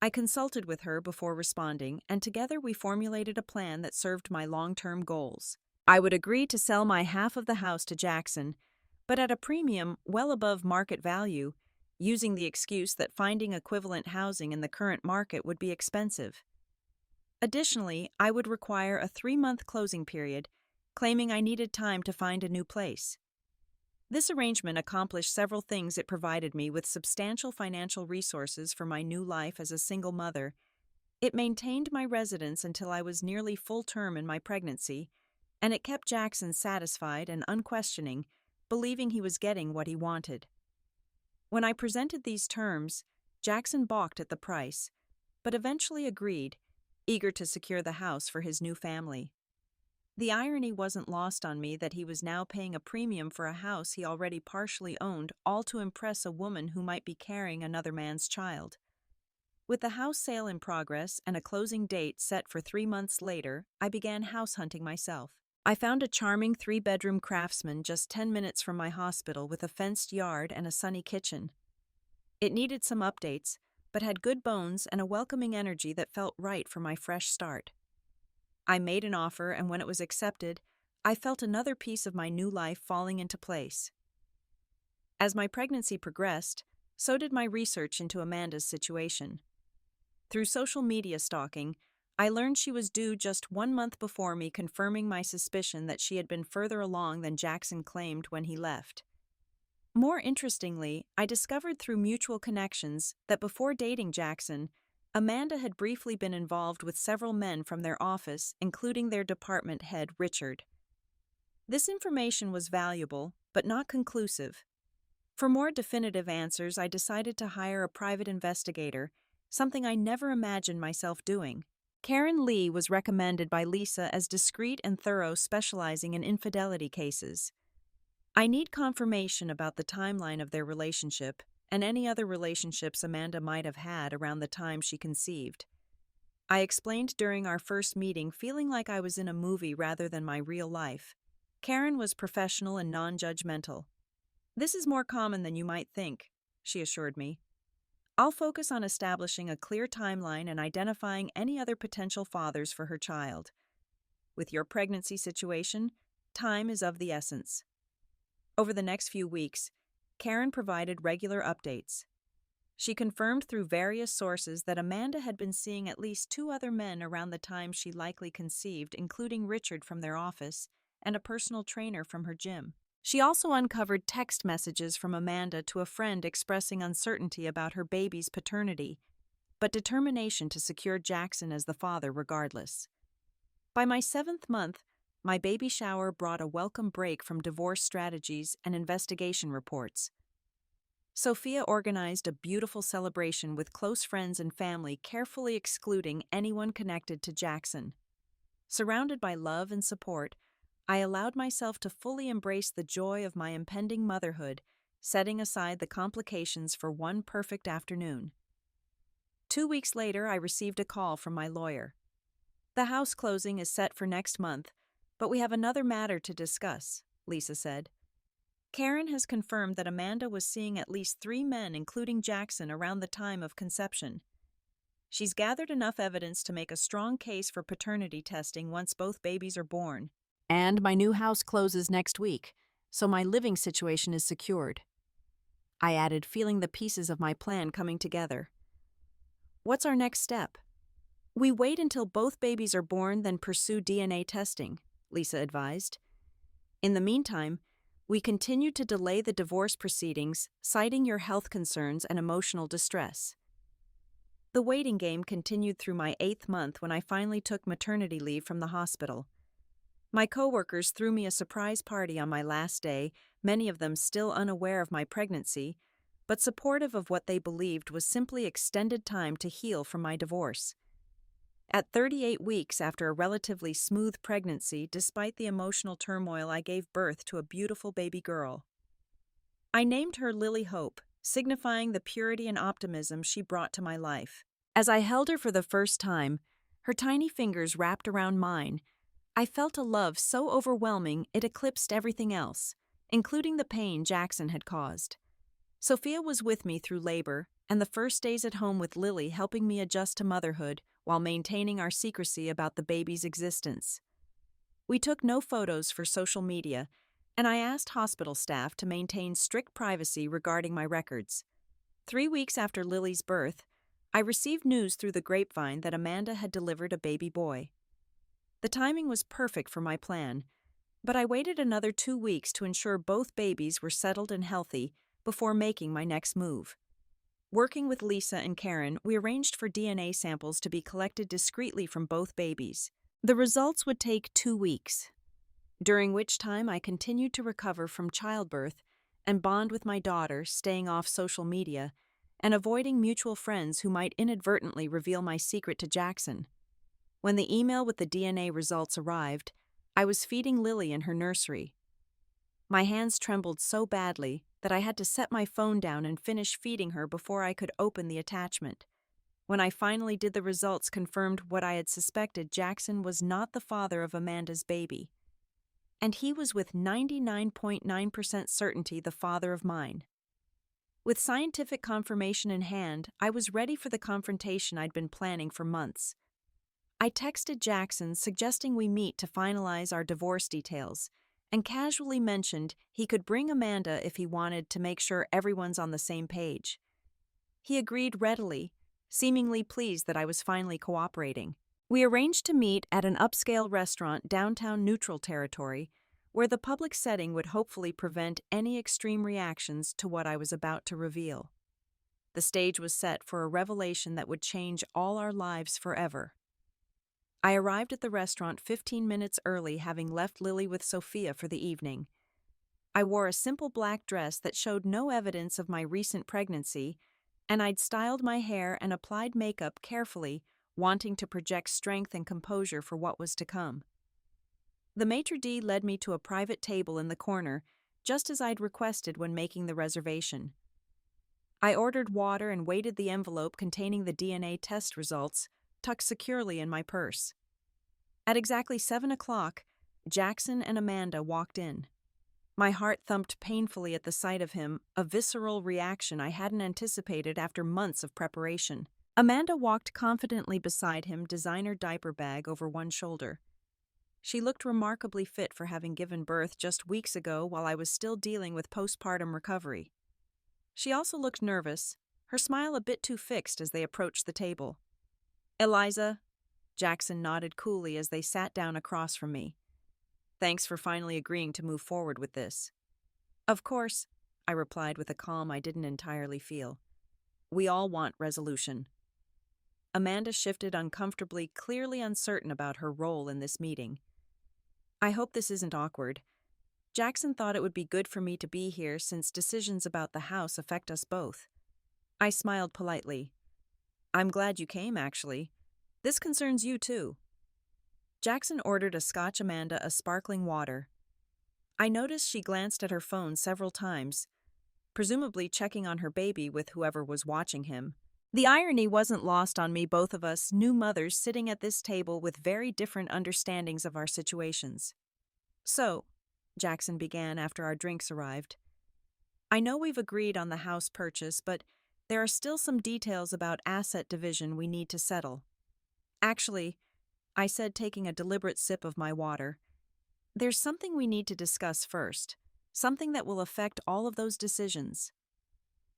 I consulted with her before responding, and together we formulated a plan that served my long-term goals. I would agree to sell my half of the house to Jackson, but at a premium well above market value, using the excuse that finding equivalent housing in the current market would be expensive. Additionally, I would require a 3-month closing period, claiming I needed time to find a new place. This arrangement accomplished several things. It provided me with substantial financial resources for my new life as a single mother. It maintained my residence until I was nearly full term in my pregnancy, and it kept Jackson satisfied and unquestioning, believing he was getting what he wanted. When I presented these terms, Jackson balked at the price, but eventually agreed, eager to secure the house for his new family. The irony wasn't lost on me that he was now paying a premium for a house he already partially owned, all to impress a woman who might be carrying another man's child. With the house sale in progress and a closing date set for 3 months later, I began house hunting myself. I found a charming three-bedroom craftsman just 10 minutes from my hospital with a fenced yard and a sunny kitchen. It needed some updates, but had good bones and a welcoming energy that felt right for my fresh start. I made an offer, and when it was accepted, I felt another piece of my new life falling into place. As my pregnancy progressed, so did my research into Amanda's situation. Through social media stalking, I learned she was due just 1 month before me, confirming my suspicion that she had been further along than Jackson claimed when he left. More interestingly, I discovered through mutual connections that before dating Jackson, Amanda had briefly been involved with several men from their office, including their department head, Richard. This information was valuable, but not conclusive. For more definitive answers, I decided to hire a private investigator, something I never imagined myself doing. Karen Lee was recommended by Lisa as discreet and thorough, specializing in infidelity cases. I need confirmation about the timeline of their relationship and any other relationships Amanda might have had around the time she conceived. I explained during our first meeting, feeling like I was in a movie rather than my real life. Karen was professional and non-judgmental. "This is more common than you might think," she assured me. "I'll focus on establishing a clear timeline and identifying any other potential fathers for her child. With your pregnancy situation, time is of the essence." Over the next few weeks, Karen provided regular updates. She confirmed through various sources that Amanda had been seeing at least 2 other men around the time she likely conceived, including Richard from their office and a personal trainer from her gym. She also uncovered text messages from Amanda to a friend expressing uncertainty about her baby's paternity, but determination to secure Jackson as the father regardless. By my 7th month, my baby shower brought a welcome break from divorce strategies and investigation reports. Sophia organized a beautiful celebration with close friends and family, carefully excluding anyone connected to Jackson. Surrounded by love and support, I allowed myself to fully embrace the joy of my impending motherhood, setting aside the complications for one perfect afternoon. 2 weeks later, I received a call from my lawyer. "The house closing is set for next month, but we have another matter to discuss," Lisa said. "Karen has confirmed that Amanda was seeing at least 3 men, including Jackson, around the time of conception. She's gathered enough evidence to make a strong case for paternity testing once both babies are born. And my new house closes next week, so my living situation is secured," I added, feeling the pieces of my plan coming together. "What's our next step?" "We wait until both babies are born, then pursue DNA testing," Lisa advised. "In the meantime, we continue to delay the divorce proceedings, citing your health concerns and emotional distress." The waiting game continued through my 8th month when I finally took maternity leave from the hospital. My coworkers threw me a surprise party on my last day, many of them still unaware of my pregnancy, but supportive of what they believed was simply extended time to heal from my divorce. At 38 weeks after a relatively smooth pregnancy, despite the emotional turmoil, I gave birth to a beautiful baby girl. I named her Lily Hope, signifying the purity and optimism she brought to my life. As I held her for the first time, her tiny fingers wrapped around mine, I felt a love so overwhelming it eclipsed everything else, including the pain Jackson had caused. Sophia was with me through labor, and the first days at home with Lily, helping me adjust to motherhood while maintaining our secrecy about the baby's existence. We took no photos for social media, and I asked hospital staff to maintain strict privacy regarding my records. 3 weeks after Lily's birth, I received news through the grapevine that Amanda had delivered a baby boy. The timing was perfect for my plan, but I waited another 2 weeks to ensure both babies were settled and healthy before making my next move. Working with Lisa and Karen, we arranged for DNA samples to be collected discreetly from both babies. The results would take 2 weeks, during which time I continued to recover from childbirth and bond with my daughter, staying off social media and avoiding mutual friends who might inadvertently reveal my secret to Jackson. When the email with the DNA results arrived, I was feeding Lily in her nursery. My hands trembled so badly that I had to set my phone down and finish feeding her before I could open the attachment. When I finally did, the results confirmed what I had suspected: Jackson was not the father of Amanda's baby. and he was with 99.9% certainty the father of mine. With scientific confirmation in hand, I was ready for the confrontation I'd been planning for months. I texted Jackson suggesting we meet to finalize our divorce details, and casually mentioned he could bring Amanda if he wanted to make sure everyone's on the same page. He agreed readily, seemingly pleased that I was finally cooperating. We arranged to meet at an upscale restaurant downtown Neutral Territory, where the public setting would hopefully prevent any extreme reactions to what I was about to reveal. The stage was set for a revelation that would change all our lives forever. I arrived at the restaurant 15 minutes early, having left Lily with Sophia for the evening. I wore a simple black dress that showed no evidence of my recent pregnancy, and I'd styled my hair and applied makeup carefully, wanting to project strength and composure for what was to come. The maitre d' led me to a private table in the corner, just as I'd requested when making the reservation. I ordered water and weighted the envelope containing the DNA test results, tucked securely in my purse. At exactly 7 o'clock, Jackson and Amanda walked in. My heart thumped painfully at the sight of him, a visceral reaction I hadn't anticipated after months of preparation. Amanda walked confidently beside him, designer diaper bag over one shoulder. She looked remarkably fit for having given birth just weeks ago while I was still dealing with postpartum recovery. She also looked nervous, her smile a bit too fixed as they approached the table. "Eliza," Jackson nodded coolly as they sat down across from me. "Thanks for finally agreeing to move forward with this." "Of course," I replied with a calm I didn't entirely feel. "We all want resolution." Amanda shifted uncomfortably, clearly uncertain about her role in this meeting. "I hope this isn't awkward. Jackson thought it would be good for me to be here since decisions about the house affect us both." I smiled politely. "I'm glad you came, actually. This concerns you too." Jackson ordered a Scotch Amanda a sparkling water. I noticed she glanced at her phone several times, presumably checking on her baby with whoever was watching him. The irony wasn't lost on me, both of us new mothers sitting at this table with very different understandings of our situations. "So," Jackson began after our drinks arrived, "I know we've agreed on the house purchase, but there are still some details about asset division we need to settle." "Actually," I said, taking a deliberate sip of my water, "there's something we need to discuss first, something that will affect all of those decisions."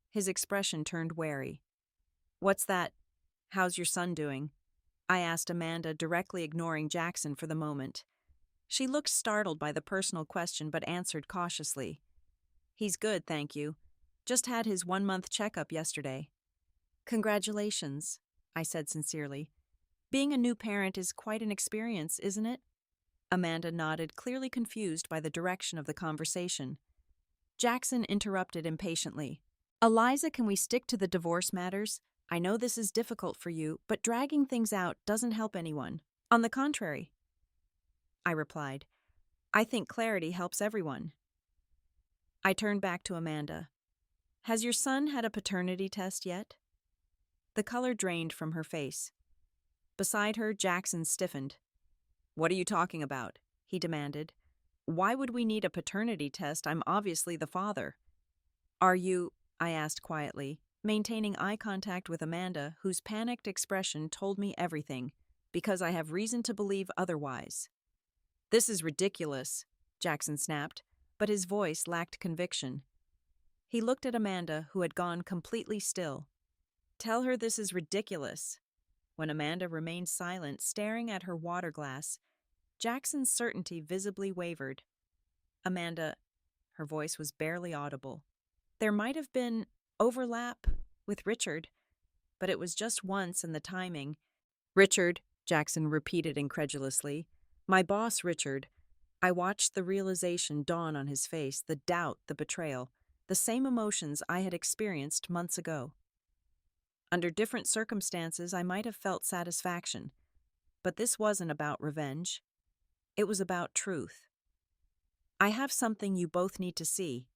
His expression turned wary. "What's that? How's your son doing?" I asked Amanda, directly ignoring Jackson for the moment. She looked startled by the personal question but answered cautiously. "He's good, thank you. Just had his 1-month checkup yesterday." "Congratulations," I said sincerely. "Being a new parent is quite an experience, isn't it?" Amanda nodded, clearly confused by the direction of the conversation. Jackson interrupted impatiently. "Eliza, can we stick to the divorce matters? I know this is difficult for you, but dragging things out doesn't help anyone. On the contrary," I replied. "I think clarity helps everyone." I turned back to Amanda. "Has your son had a paternity test yet?" The color drained from her face. Beside her, Jackson stiffened. "What are you talking about?" he demanded. "Why would we need a paternity test? I'm obviously the father." "Are you?" I asked quietly, maintaining eye contact with Amanda, whose panicked expression told me everything, "because I have reason to believe otherwise." "This is ridiculous," Jackson snapped, but his voice lacked conviction. He looked at Amanda, who had gone completely still. "Tell her this is ridiculous." When Amanda remained silent, staring at her water glass, Jackson's certainty visibly wavered. "Amanda," her voice was barely audible. "There might have been overlap with Richard, but it was just once and the timing." "Richard," Jackson repeated incredulously. "My boss, Richard." I watched the realization dawn on his face, the doubt, the betrayal, the same emotions I had experienced months ago. Under different circumstances, I might have felt satisfaction, but this wasn't about revenge. It was about truth. "I have something you both need to see,"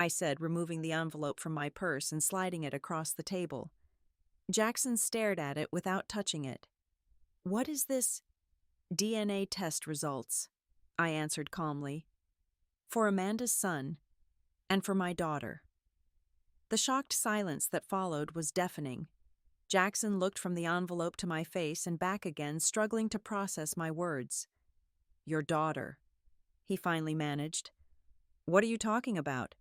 I said, removing the envelope from my purse and sliding it across the table. Jackson stared at it without touching it. "What is this?" "DNA test results," I answered calmly. For Amanda's son, and for my daughter. The shocked silence that followed was deafening. Jackson looked from the envelope to my face and back again, struggling to process my words. Your daughter, he finally managed. What are you talking about?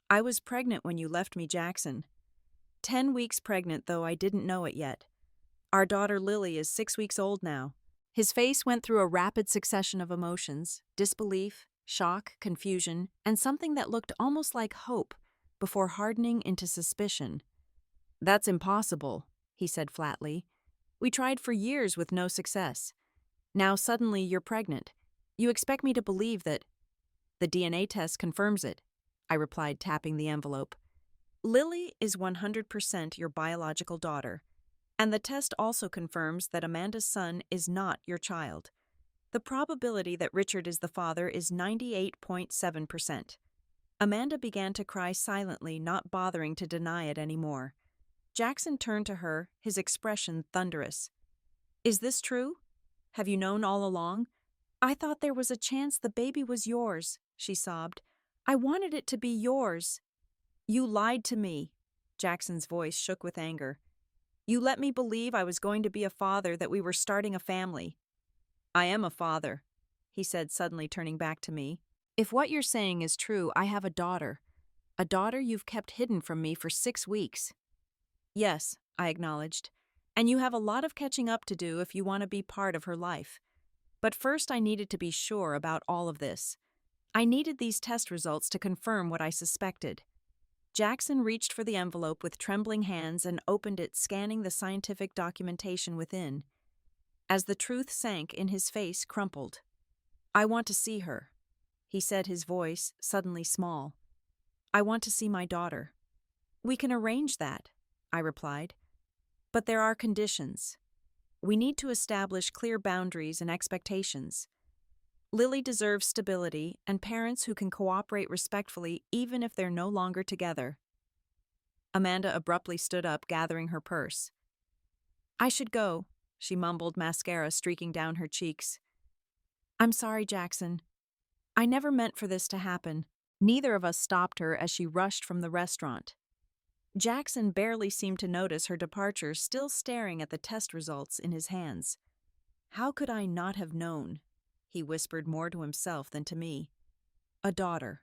I was pregnant when you left me, Jackson. 10 weeks pregnant, though I didn't know it yet. Our daughter Lily is 6 weeks old now. His face went through a rapid succession of emotions, disbelief, shock, confusion, and something that looked almost like hope, before hardening into suspicion. That's impossible, he said flatly. We tried for years with no success. Now suddenly you're pregnant. You expect me to believe that… The DNA test confirms it, I replied, tapping the envelope. Lily is 100% your biological daughter, and the test also confirms that Amanda's son is not your child. The probability that Richard is the father is 98.7%. Amanda began to cry silently, not bothering to deny it anymore. Jackson turned to her, his expression thunderous. Is this true? Have you known all along? I thought there was a chance the baby was yours, she sobbed. I wanted it to be yours. You lied to me. Jackson's voice shook with anger. You let me believe I was going to be a father, that we were starting a family. I am a father, he said, suddenly turning back to me. If what you're saying is true, I have a daughter you've kept hidden from me for 6 weeks. Yes, I acknowledged, and you have a lot of catching up to do if you want to be part of her life. But first I needed to be sure about all of this. I needed these test results to confirm what I suspected. Jackson reached for the envelope with trembling hands and opened it, scanning the scientific documentation within. As the truth sank in, his face crumpled. I want to see her, he said, his voice suddenly small. I want to see my daughter. We can arrange that, I replied. But there are conditions. We need to establish clear boundaries and expectations. Lily deserves stability and parents who can cooperate respectfully even if they're no longer together. Amanda abruptly stood up, gathering her purse. I should go, she mumbled, mascara streaking down her cheeks. I'm sorry, Jackson. I never meant for this to happen. Neither of us stopped her as she rushed from the restaurant. Jackson barely seemed to notice her departure, still staring at the test results in his hands. How could I not have known? He whispered, more to himself than to me. A daughter.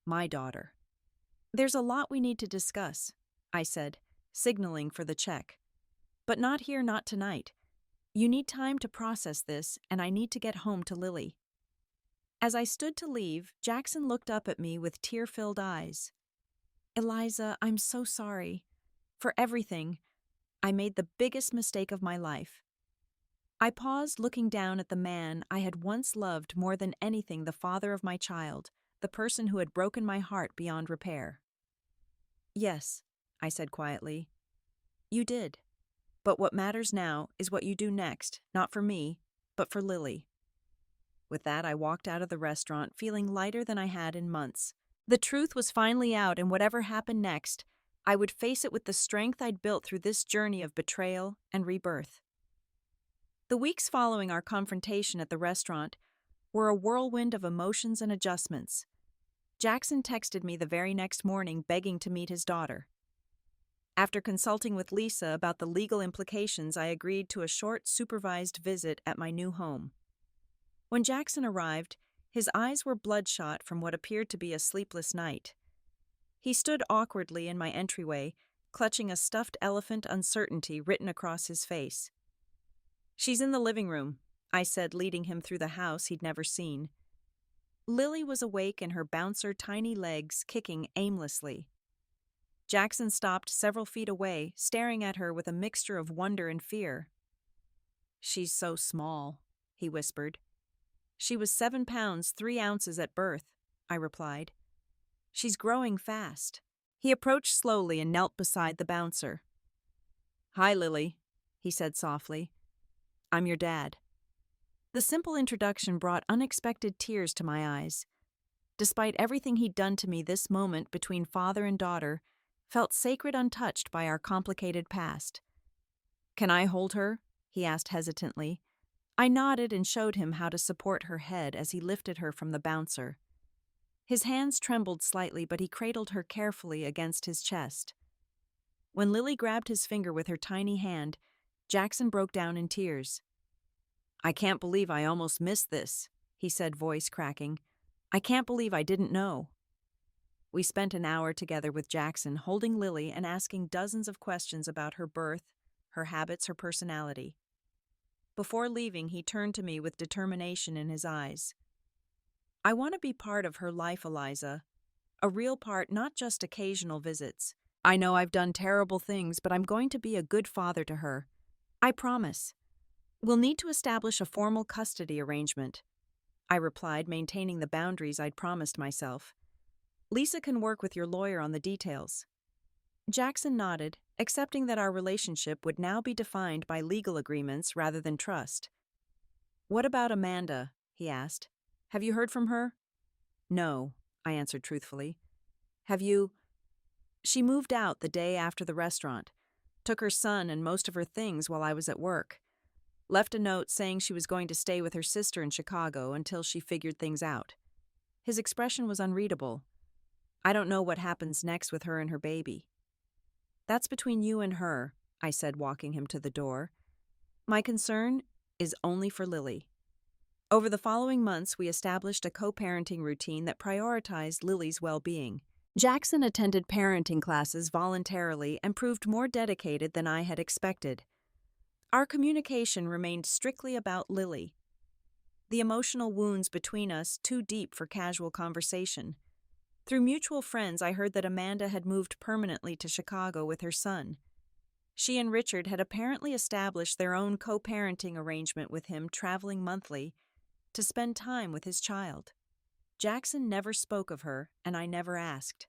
My daughter. There's a lot we need to discuss, I said, signaling for the check. But not here, not tonight. You need time to process this, and I need to get home to Lily. As I stood to leave, Jackson looked up at me with tear-filled eyes. Eliza, I'm so sorry. For everything. I made the biggest mistake of my life. I paused, looking down at the man I had once loved more than anything, the father of my child, the person who had broken my heart beyond repair. Yes, I said quietly. You did. But what matters now is what you do next, not for me, but for Lily. With that, I walked out of the restaurant, feeling lighter than I had in months. The truth was finally out, and whatever happened next, I would face it with the strength I'd built through this journey of betrayal and rebirth. The weeks following our confrontation at the restaurant were a whirlwind of emotions and adjustments. Jackson texted me the very next morning, begging to meet his daughter. After consulting with Lisa about the legal implications, I agreed to a short, supervised visit at my new home. When Jackson arrived, his eyes were bloodshot from what appeared to be a sleepless night. He stood awkwardly in my entryway, clutching a stuffed elephant, uncertainty written across his face. She's in the living room, I said, leading him through the house he'd never seen. Lily was awake and her bouncer tiny legs kicking aimlessly. Jackson stopped several feet away, staring at her with a mixture of wonder and fear. She's so small, he whispered. She was 7 pounds 3 ounces at birth, I replied. She's growing fast. He approached slowly and knelt beside the bouncer. Hi, Lily, he said softly. I'm your dad. The simple introduction brought unexpected tears to my eyes. Despite everything he'd done to me, this moment between father and daughter felt sacred, untouched by our complicated past. Can I hold her? He asked hesitantly. I nodded and showed him how to support her head as he lifted her from the bouncer. His hands trembled slightly, but he cradled her carefully against his chest. When Lily grabbed his finger with her tiny hand, Jackson broke down in tears. "I can't believe I almost missed this," he said, voice cracking. "I can't believe I didn't know." We spent an hour together with Jackson, holding Lily and asking dozens of questions about her birth, her habits, her personality. Before leaving, he turned to me with determination in his eyes. "I want to be part of her life, Eliza. A real part, not just occasional visits. I know I've done terrible things, but I'm going to be a good father to her. I promise. We'll need to establish a formal custody arrangement," I replied, maintaining the boundaries I'd promised myself. "Lisa can work with your lawyer on the details." Jackson nodded, accepting that our relationship would now be defined by legal agreements rather than trust. "What about Amanda?" he asked. "Have you heard from her?" "No," I answered truthfully. "Have you—" "She moved out the day after the restaurant, took her son and most of her things while I was at work. Left a note saying she was going to stay with her sister in Chicago until she figured things out." His expression was unreadable. "I don't know what happens next with her and her baby." "That's between you and her," I said, walking him to the door. "My concern is only for Lily." Over the following months, we established a co-parenting routine that prioritized Lily's well-being. Jackson attended parenting classes voluntarily and proved more dedicated than I had expected. Our communication remained strictly about Lily. The emotional wounds between us too deep for casual conversation. Through mutual friends, I heard that Amanda had moved permanently to Chicago with her son. She and Richard had apparently established their own co-parenting arrangement with him, traveling monthly to spend time with his child. Jackson never spoke of her, and I never asked.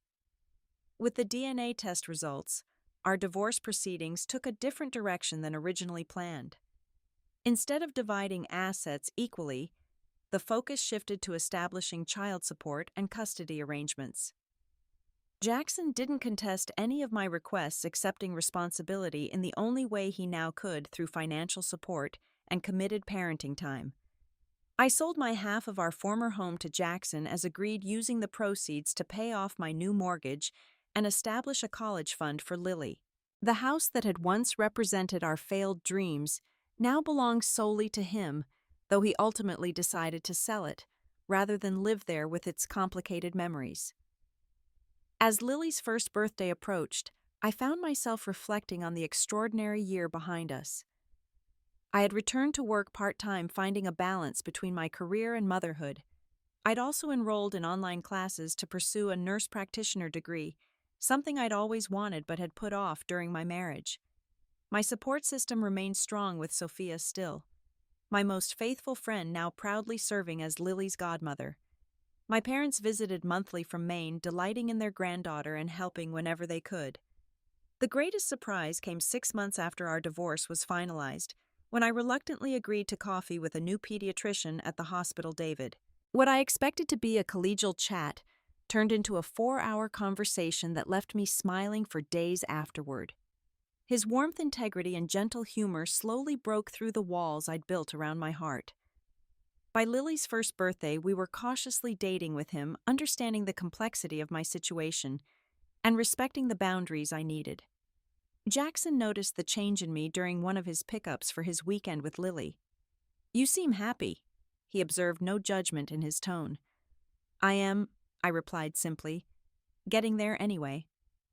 With the DNA test results, our divorce proceedings took a different direction than originally planned. Instead of dividing assets equally, the focus shifted to establishing child support and custody arrangements. Jackson didn't contest any of my requests, accepting responsibility in the only way he now could, through financial support and committed parenting time. I sold my half of our former home to Jackson as agreed, using the proceeds to pay off my new mortgage and establish a college fund for Lily. The house that had once represented our failed dreams now belongs solely to him, though he ultimately decided to sell it, rather than live there with its complicated memories. As Lily's first birthday approached, I found myself reflecting on the extraordinary year behind us. I had returned to work part-time, finding a balance between my career and motherhood. I'd also enrolled in online classes to pursue a nurse practitioner degree, something I'd always wanted but had put off during my marriage. My support system remained strong, with Sophia still, my most faithful friend, now proudly serving as Lily's godmother. My parents visited monthly from Maine, delighting in their granddaughter and helping whenever they could. The greatest surprise came 6 months after our divorce was finalized, when I reluctantly agreed to coffee with a new pediatrician at the hospital, David. What I expected to be a collegial chat turned into a 4-hour conversation that left me smiling for days afterward. His warmth, integrity, and gentle humor slowly broke through the walls I'd built around my heart. By Lily's first birthday, we were cautiously dating with him, understanding the complexity of my situation and respecting the boundaries I needed. Jackson noticed the change in me during one of his pickups for his weekend with Lily. "You seem happy," he observed, no judgment in his tone. "I am," I replied simply. "Getting there anyway."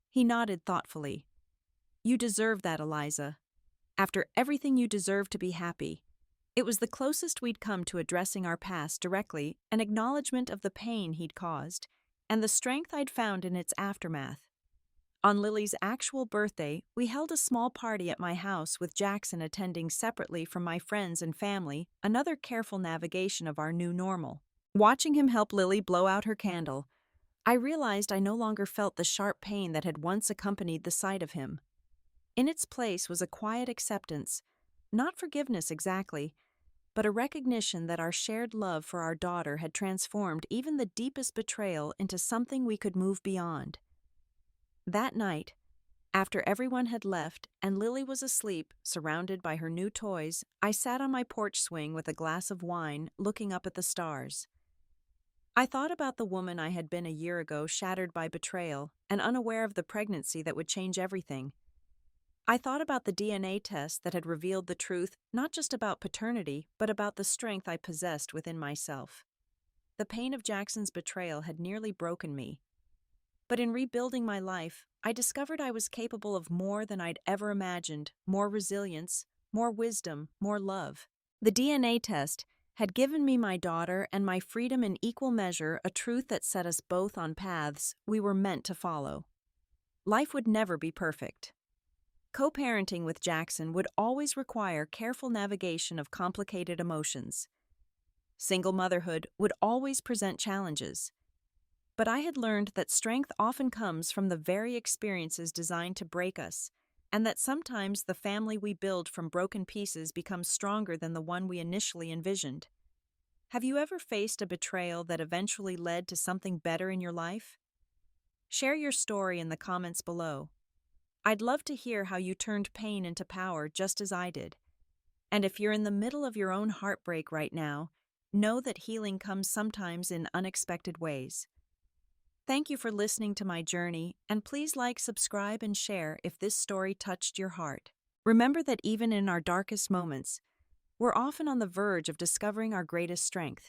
He nodded thoughtfully. "You deserve that, Eliza. After everything, you deserve to be happy." It was the closest we'd come to addressing our past directly, an acknowledgement of the pain he'd caused, and the strength I'd found in its aftermath. On Lily's actual birthday, we held a small party at my house, with Jackson attending separately from my friends and family, another careful navigation of our new normal. Watching him help Lily blow out her candle, I realized I no longer felt the sharp pain that had once accompanied the sight of him. In its place was a quiet acceptance, not forgiveness exactly, but a recognition that our shared love for our daughter had transformed even the deepest betrayal into something we could move beyond. That night, after everyone had left and Lily was asleep, surrounded by her new toys, I sat on my porch swing with a glass of wine, looking up at the stars. I thought about the woman I had been a year ago, shattered by betrayal and unaware of the pregnancy that would change everything. I thought about the DNA test that had revealed the truth, not just about paternity, but about the strength I possessed within myself. The pain of Jackson's betrayal had nearly broken me. But in rebuilding my life, I discovered I was capable of more than I'd ever imagined: more resilience, more wisdom, more love. The DNA test had given me my daughter and my freedom in equal measure, a truth that set us both on paths we were meant to follow. Life would never be perfect. Co-parenting with Jackson would always require careful navigation of complicated emotions. Single motherhood would always present challenges. But I had learned that strength often comes from the very experiences designed to break us, and that sometimes the family we build from broken pieces becomes stronger than the one we initially envisioned. Have you ever faced a betrayal that eventually led to something better in your life? Share your story in the comments below. I'd love to hear how you turned pain into power just as I did. And if you're in the middle of your own heartbreak right now, know that healing comes sometimes in unexpected ways. Thank you for listening to my journey, and please like, subscribe, and share if this story touched your heart. Remember that even in our darkest moments, we're often on the verge of discovering our greatest strength.